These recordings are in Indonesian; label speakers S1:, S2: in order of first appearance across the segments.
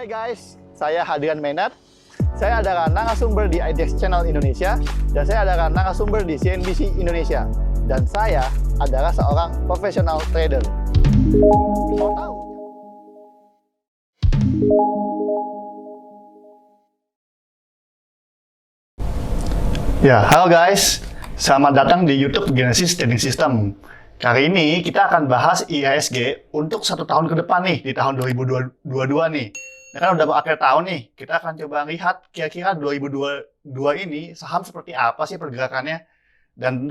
S1: Hey guys, saya Hadrian Menat. Saya adalah narasumber di IDX Channel Indonesia dan saya adalah narasumber di CNBC Indonesia. Dan saya adalah seorang profesional trader. Mau tahu? Ya, halo guys. Selamat datang di YouTube Genesis Trading System. Kali ini kita akan bahas IHSG untuk 1 tahun ke depan nih, di tahun 2022 nih. Nah, kan udah mau akhir tahun nih, kita akan coba lihat kira-kira 2022 ini saham seperti apa sih pergerakannya. Dan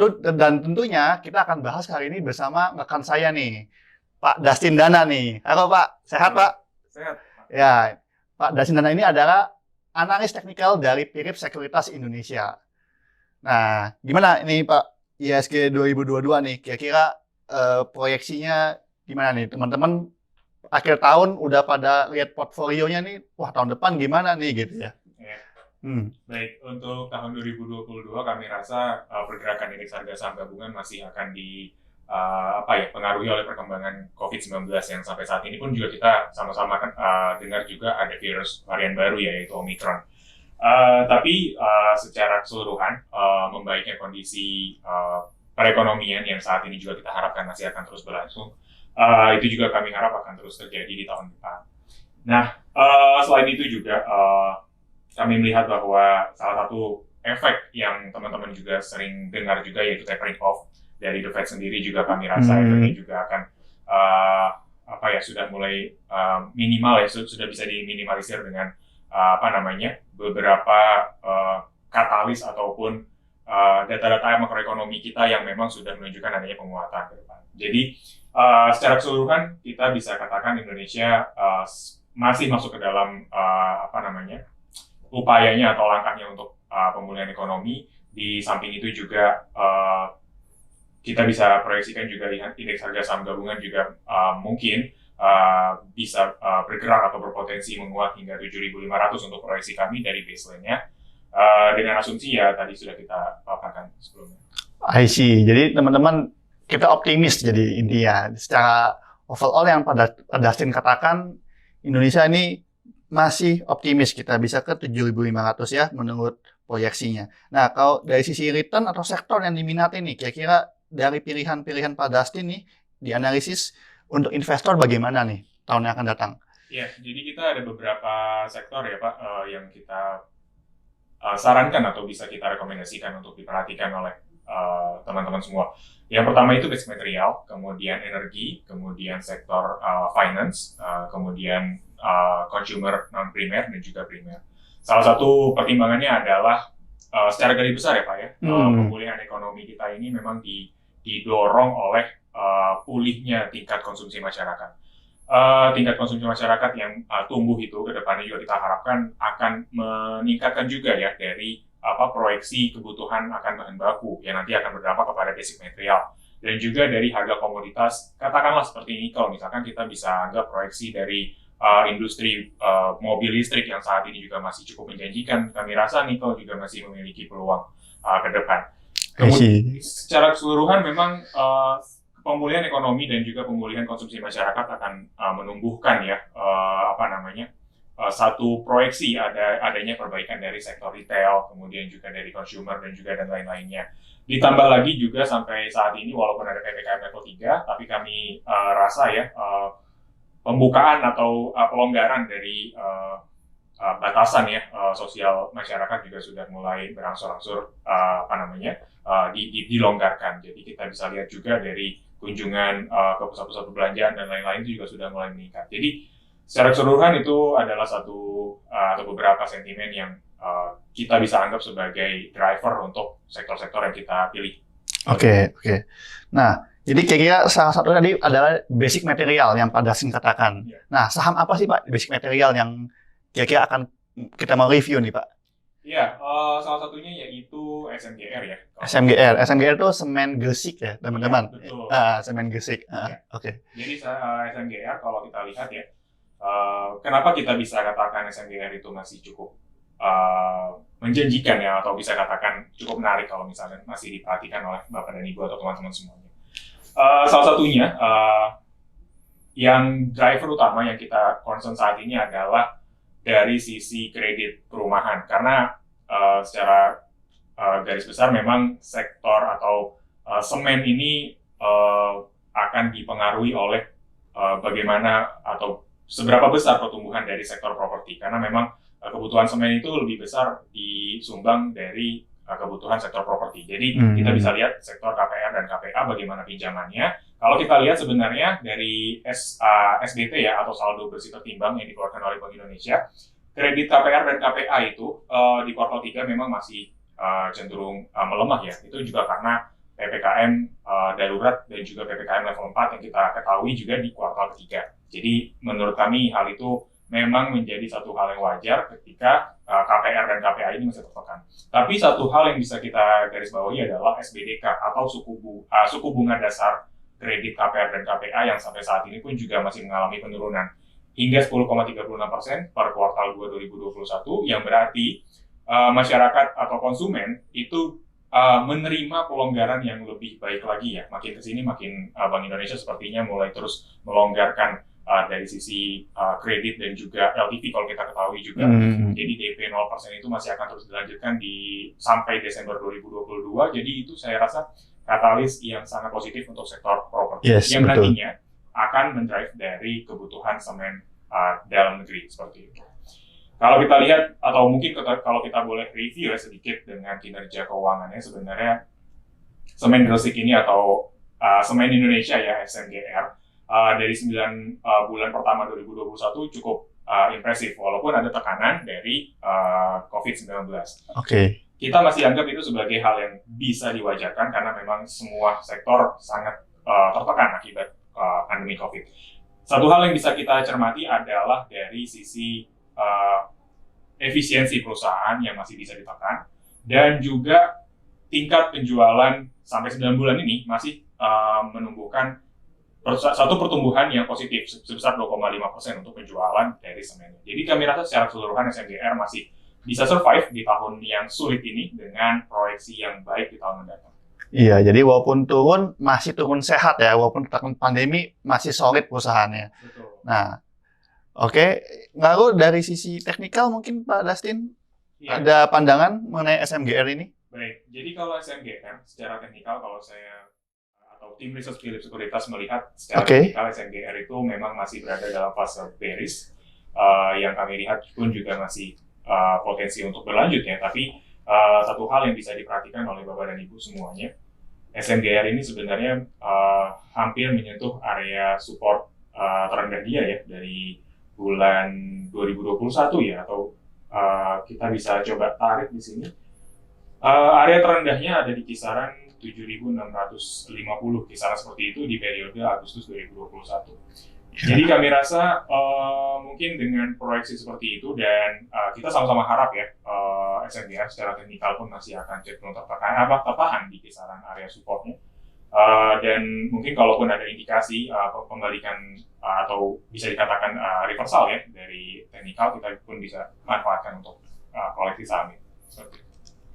S1: tentunya kita akan bahas kali ini bersama rekan saya nih, Pak Dustin Dana nih. Halo Pak, sehat Pak?
S2: Sehat.
S1: Ya, Pak Dustin Dana ini adalah analis teknikal dari Pirip Sekuritas Indonesia. Nah, gimana ini Pak IHSG 2022 nih? Kira-kira proyeksinya gimana nih teman-teman? Akhir tahun udah pada lihat portfolionya nih, wah tahun depan gimana nih gitu ya?
S2: Ya. Baik, untuk tahun 2022 kami rasa pergerakan indeks harga saham gabungan masih akan pengaruhi oleh perkembangan COVID-19 yang sampai saat ini pun juga kita sama-sama kan dengar juga ada virus varian baru yaitu Omicron. Tapi secara keseluruhan membaiknya kondisi perekonomian yang saat ini juga kita harapkan masih akan terus berlangsung. Itu juga kami harap akan terus terjadi di tahun depan. Nah, selain itu juga kami melihat bahwa salah satu efek yang teman-teman juga sering dengar juga yaitu tapering off dari The Fed sendiri juga kami rasa efeknya juga akan sudah mulai minimal ya, sudah bisa diminimalisir dengan beberapa katalis ataupun data-data makroekonomi kita yang memang sudah menunjukkan adanya penguatan ke depan. Jadi secara keseluruhan kita bisa katakan Indonesia masih masuk ke dalam upayanya atau langkahnya untuk pemulihan ekonomi. Di samping itu juga kita bisa proyeksikan juga indeks harga saham gabungan juga mungkin bisa bergerak atau berpotensi menguat hingga 7.500 untuk proyeksi kami dari baseline-nya. Dengan asumsi ya tadi sudah kita paparkan sebelumnya.
S1: I see. Jadi teman-teman kita optimis jadi intinya. Secara overall yang pada Dustin katakan Indonesia ini masih optimis kita bisa ke 7.500 ya menurut proyeksinya. Nah kalau dari sisi return atau sektor yang diminati nih, kira-kira dari pilihan-pilihan Pak Dustin nih dianalisis untuk investor bagaimana nih tahun yang akan datang?
S2: Ya, jadi kita ada beberapa sektor ya Pak yang kita sarankan atau bisa kita rekomendasikan untuk diperhatikan oleh teman-teman semua. Yang pertama itu basic material, kemudian energi, kemudian sektor finance, kemudian consumer non-primer dan juga primer. Salah satu pertimbangannya adalah secara garis besar ya Pak ya, pemulihan ekonomi kita ini memang didorong oleh pulihnya tingkat konsumsi masyarakat. Tingkat konsumsi masyarakat yang tumbuh itu ke depannya juga kita harapkan akan meningkatkan juga ya dari proyeksi kebutuhan akan bahan baku yang nanti akan berdampak kepada basic material dan juga dari harga komoditas katakanlah seperti nikel misalkan kita bisa anggap proyeksi dari industri mobil listrik yang saat ini juga masih cukup menjanjikan, kami rasa nikel juga masih memiliki peluang ke depan. Kemudian secara keseluruhan memang pemulihan ekonomi dan juga pemulihan konsumsi masyarakat akan menumbuhkan ya satu proyeksi adanya perbaikan dari sektor retail, kemudian juga dari consumer dan juga dan lain-lainnya. Ditambah lagi juga sampai saat ini walaupun ada PPKM level 3, tapi kami rasa ya pembukaan atau pelonggaran dari batasan ya sosial masyarakat juga sudah mulai berangsur-angsur dilonggarkan. Jadi kita bisa lihat juga dari kunjungan ke pusat-pusat perbelanjaan dan lain-lain itu juga sudah mulai meningkat. Jadi secara keseluruhan itu adalah satu atau beberapa sentimen yang kita bisa anggap sebagai driver untuk sektor-sektor yang kita pilih.
S1: Oke. Nah, jadi kira-kira salah satu tadi adalah basic material yang Pak Dustin katakan. Yeah. Nah, saham apa sih Pak basic material yang kira-kira akan kita mau review nih Pak?
S2: Iya, salah satunya yaitu SMGR ya.
S1: SMGR itu semen gresik ya teman-teman.
S2: Ya, betul.
S1: Semen gresik.
S2: Ya.
S1: Oke.
S2: Jadi SMGR kalau kita lihat ya, kenapa kita bisa katakan SMGR itu masih cukup menjanjikan ya, atau bisa katakan cukup menarik kalau misalnya masih diperhatikan oleh Bapak dan Ibu atau teman-teman semuanya. Salah satunya yang driver utama yang kita concern saat ini adalah dari sisi kredit perumahan. Karena secara garis besar memang sektor atau semen ini akan dipengaruhi oleh bagaimana atau seberapa besar pertumbuhan dari sektor properti. Karena memang kebutuhan semen itu lebih besar disumbang dari kebutuhan sektor properti. Jadi kita bisa lihat sektor KPR dan KPA bagaimana pinjamannya. Kalau kita lihat sebenarnya dari SBT ya atau saldo bersih tertimbang yang dikeluarkan oleh Bank Indonesia, kredit KPR dan KPA itu di kuartal 3 memang masih cenderung melemah ya. Itu juga karena PPKM darurat dan juga PPKM level 4 yang kita ketahui juga di kuartal ketiga. Jadi menurut kami hal itu memang menjadi satu hal yang wajar ketika KPR dan KPA ini masih tertekan. Tapi satu hal yang bisa kita garis bawahi adalah SBDK atau suku bunga dasar kredit KPR dan KPA yang sampai saat ini pun juga masih mengalami penurunan hingga 10,36% per kuartal 2 2021, yang berarti masyarakat atau konsumen itu menerima pelonggaran yang lebih baik lagi ya. Makin kesini makin Bank Indonesia sepertinya mulai terus melonggarkan dari sisi kredit dan juga LTV kalau kita ketahui juga. Jadi DP 0% itu masih akan terus dilanjutkan sampai Desember 2022. Jadi itu saya rasa katalis yang sangat positif untuk sektor properti yang betul. Nantinya akan mendrive dari kebutuhan semen dalam negeri seperti itu. Kalau kita lihat atau mungkin kalau kita boleh review ya sedikit dengan kinerja keuangannya, sebenarnya semen Gresik ini atau semen Indonesia ya SMGR dari 9 bulan pertama 2021 cukup impresif walaupun ada tekanan dari COVID-19.
S1: Oke.
S2: Kita masih anggap itu sebagai hal yang bisa diwajarkan karena memang semua sektor sangat tertekan akibat pandemi COVID. Satu hal yang bisa kita cermati adalah dari sisi efisiensi perusahaan yang masih bisa ditekan dan juga tingkat penjualan sampai 9 bulan ini masih menumbuhkan satu pertumbuhan yang positif sebesar 2,5% untuk penjualan dari semen. Jadi kami rasa secara keseluruhan SMGR masih bisa survive di tahun yang sulit ini dengan proyeksi yang baik di tahun mendatang.
S1: Iya, jadi walaupun turun, masih turun sehat ya, walaupun terkena pandemi masih solid perusahaannya.
S2: Betul.
S1: Nah, oke. Lalu dari sisi teknikal mungkin Pak Dustin, ada pandangan mengenai SMGR ini?
S2: Baik, jadi kalau SMGR secara teknikal kalau saya atau tim riset Philips Sekuritas melihat secara teknikal SMGR itu memang masih berada dalam fase bearish, yang kami lihat pun juga masih potensi untuk berlanjut ya, tapi satu hal yang bisa diperhatikan oleh Bapak dan Ibu semuanya, SMGR ini sebenarnya hampir menyentuh area support terendah dia ya dari bulan 2021 ya, atau kita bisa coba tarik di sini. Area terendahnya ada di kisaran 7.650, kisaran seperti itu di periode Agustus 2021. Jadi kami rasa mungkin dengan proyeksi seperti itu dan kita sama-sama harap ya SMGR secara teknikal pun masih akan cenderung tertahan di kisaran area supportnya. Dan mungkin kalaupun ada indikasi pembalikan atau bisa dikatakan reversal ya dari teknikal, kita pun bisa manfaatkan untuk koleksi saham ini.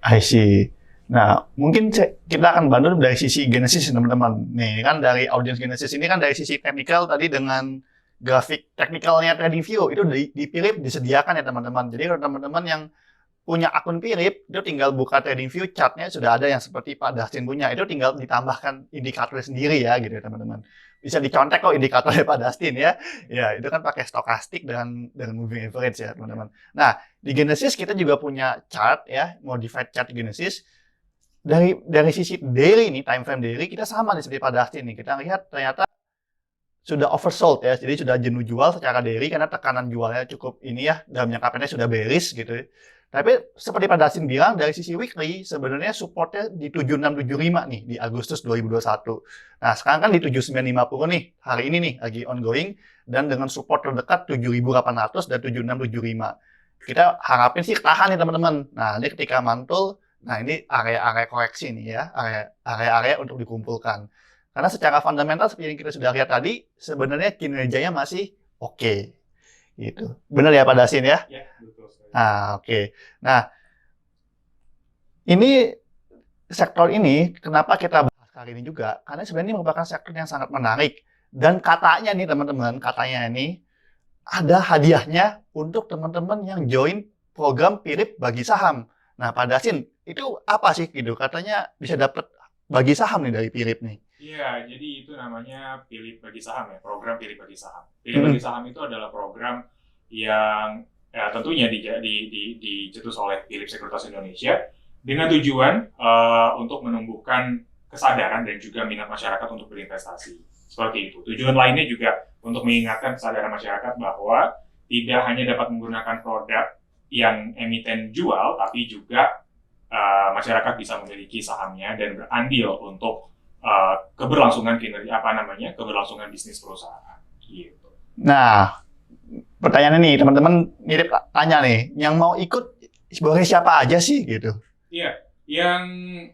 S1: I see. Nah, mungkin kita akan bantu dari sisi Genesis teman-teman. Nih kan dari audiens Genesis ini kan dari sisi teknikal tadi dengan grafik teknikalnya TradingView itu di Philips disediakan ya teman-teman. Jadi kalau teman-teman yang punya akun Philips, itu tinggal buka TradingView, chartnya sudah ada yang seperti Pak Dustin punya. Itu tinggal ditambahkan indikatornya sendiri ya gitu ya teman-teman. Bisa dicontek kok indikatornya Pak Dustin ya. Ya, itu kan pakai stokastik dengan moving average ya teman-teman. Nah, di Genesis kita juga punya chart ya, modified chart Genesis. Dari sisi daily nih, time frame daily, kita sama nih seperti Pak Dustin nih. Kita lihat ternyata sudah oversold ya, jadi sudah jenuh jual secara daily karena tekanan jualnya cukup ini ya, dalam jangka pendek sudah bearish gitu. Tapi seperti Pak Dustin bilang, dari sisi weekly sebenarnya supportnya di 7675 nih di Agustus 2021. Nah sekarang kan di 7950 nih, hari ini nih lagi ongoing, dan dengan support terdekat 7800 dan 7675. Kita harapin sih tahan nih teman-teman. Nah ini ketika mantul, nah ini area-area koreksi nih ya, area-area untuk dikumpulkan. Karena secara fundamental seperti yang kita sudah lihat tadi, sebenarnya kinerjanya masih oke. Gitu. Benar ya Pak Dustin ya?
S2: Ya, betul sekali.
S1: Nah, oke. Nah, ini sektor ini kenapa kita bahas kali ini juga? Karena sebenarnya ini merupakan sektor yang sangat menarik. Dan katanya nih teman-teman, katanya ini ada hadiahnya untuk teman-teman yang join program Pilih Bagi Saham. Nah, Pak Dasin, itu apa sih gitu? Katanya bisa dapat bagi saham nih dari Pilih nih.
S2: Iya, jadi itu namanya Pilih Bagi Saham ya, program Pilih Bagi Saham. Pilih Bagi Saham itu adalah program yang tentunya dicetus oleh Philips Sekuritas Indonesia dengan tujuan untuk menumbuhkan kesadaran dan juga minat masyarakat untuk berinvestasi. Seperti itu. Tujuan lainnya juga untuk mengingatkan kesadaran masyarakat bahwa tidak hanya dapat menggunakan produk yang emiten jual, tapi juga masyarakat bisa memiliki sahamnya dan berandil untuk keberlangsungan kinerja keberlangsungan bisnis perusahaan. Gitu.
S1: Nah, pertanyaannya nih, teman-teman mirip tanya nih, yang mau ikut boleh siapa aja sih gitu?
S2: Iya, yang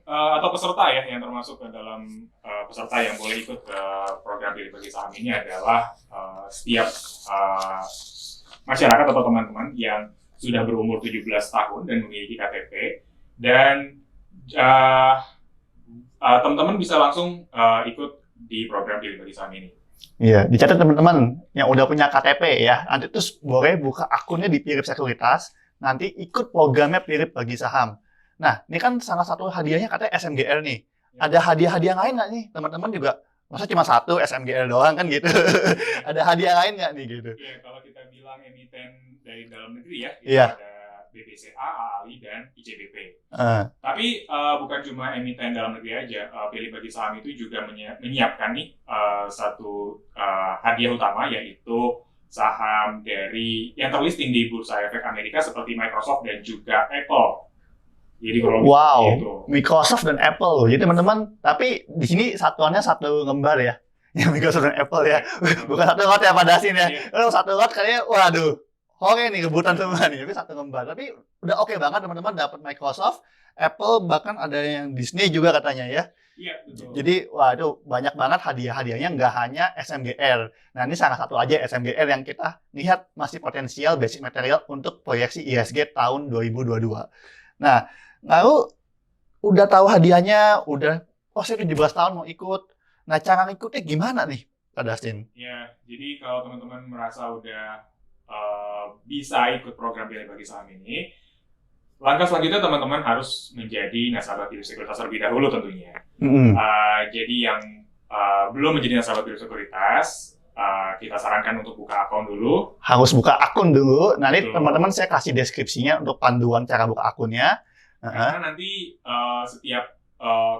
S2: atau peserta ya yang termasuk ke dalam peserta yang boleh ikut ke program Pilih Bagi Saham ini adalah setiap masyarakat atau teman-teman yang sudah berumur 17 tahun dan memiliki KTP, dan teman-teman bisa langsung ikut di program Pilih Bagi Saham ini.
S1: Iya, dicatat teman-teman yang udah punya KTP ya, nanti terus boleh buka akunnya di Philips Sekuritas, nanti ikut programnya Pilih Bagi Saham. Nah, ini kan salah satu hadiahnya katanya SMGR nih.
S2: Ya.
S1: Ada hadiah-hadiah lain nggak nih? Teman-teman juga, masa cuma satu SMGR doang kan gitu? Ada hadiah lain nggak nih gitu?
S2: Iya, kalau kita bilang emiten dari dalam negeri ya, itu
S1: Iya.
S2: ada BBCA, AALI, dan ICBP. Tapi bukan cuma emiten dalam negeri aja, Pilih Bagi Saham itu juga menyiapkan nih satu hadiah utama, yaitu saham dari yang terlisting di Bursa Efek Amerika seperti Microsoft dan juga Apple. Jadi kalau
S1: Wow,
S2: gitu.
S1: Microsoft dan Apple. Jadi teman-teman, tapi di sini satuannya satu lembar ya. Ya Microsoft dan Apple ya. Bukan satu lot ya Pak Dasin ya. Kalau satu lot kayaknya waduh, oke nih rebutan semua nih. Tapi satu lembar. Tapi udah oke banget teman-teman dapat Microsoft, Apple, bahkan ada yang Disney juga katanya ya.
S2: Iya, betul.
S1: Jadi wah itu banyak banget hadiah-hadiahnya, nggak hanya SMGR. Nah ini salah satu aja SMGR yang kita lihat masih potensial basic material untuk proyeksi IHSG tahun 2022. Nah, lalu udah tahu hadiahnya, udah saya 17 tahun mau ikut. Nah, cara ngikutnya gimana nih, Pak Dustin?
S2: Ya, jadi kalau teman-teman merasa udah bisa ikut program Pilih Bagi Saham ini, langkah selanjutnya teman-teman harus menjadi nasabah Philips Sekuritas terlebih dahulu tentunya. Jadi yang belum menjadi nasabah Philips Sekuritas, kita sarankan untuk buka akun dulu.
S1: Harus buka akun dulu. Nanti teman-teman saya kasih deskripsinya untuk panduan cara buka akunnya.
S2: Karena nanti setiap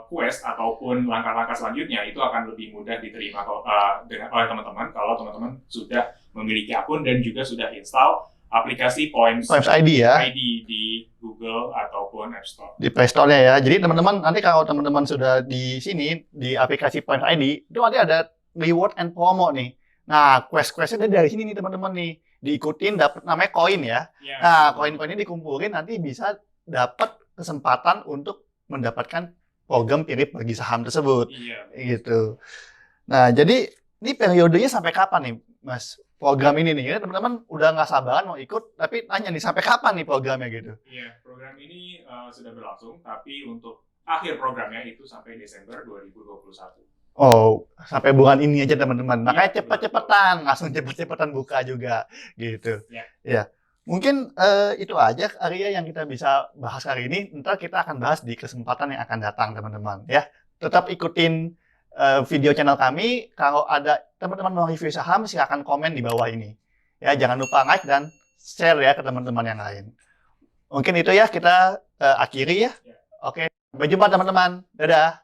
S2: quest ataupun langkah-langkah selanjutnya itu akan lebih mudah diterima oleh teman-teman kalau teman-teman sudah memiliki akun dan juga sudah install aplikasi Points
S1: ID ya.
S2: ID di Google ataupun App Store.
S1: Di Play Store-nya ya. Jadi teman-teman nanti kalau teman-teman sudah di sini di aplikasi Points ID, itu nanti ada reward and promo nih. Nah, quest-questnya dari sini nih teman-teman nih. Diikutin dapat namanya koin ya. Nah, koin-koinnya dikumpulin nanti bisa dapat kesempatan untuk mendapatkan program Pilih Bagi Saham tersebut.
S2: Iya.
S1: Gitu. Nah, jadi ini periodenya sampai kapan nih, Mas? Program ini nih, teman-teman udah nggak sabaran mau ikut, tapi nanya nih sampai kapan nih programnya gitu?
S2: Iya, program ini sudah berlangsung, tapi untuk akhir programnya itu sampai Desember 2021.
S1: Oh, sampai bulan ini aja teman-teman. Makanya cepet-cepetan, langsung cepet-cepetan buka juga, gitu. Ya. Mungkin itu aja Arya yang kita bisa bahas hari ini. Ntar kita akan bahas di kesempatan yang akan datang teman-teman. Ya, tetap ikutin video channel kami. Kalau ada teman-teman mau review saham, silakan komen di bawah ini. Ya, jangan lupa like dan share ya ke teman-teman yang lain. Mungkin itu ya kita akhiri ya. Oke, sampai jumpa teman-teman. Dadah.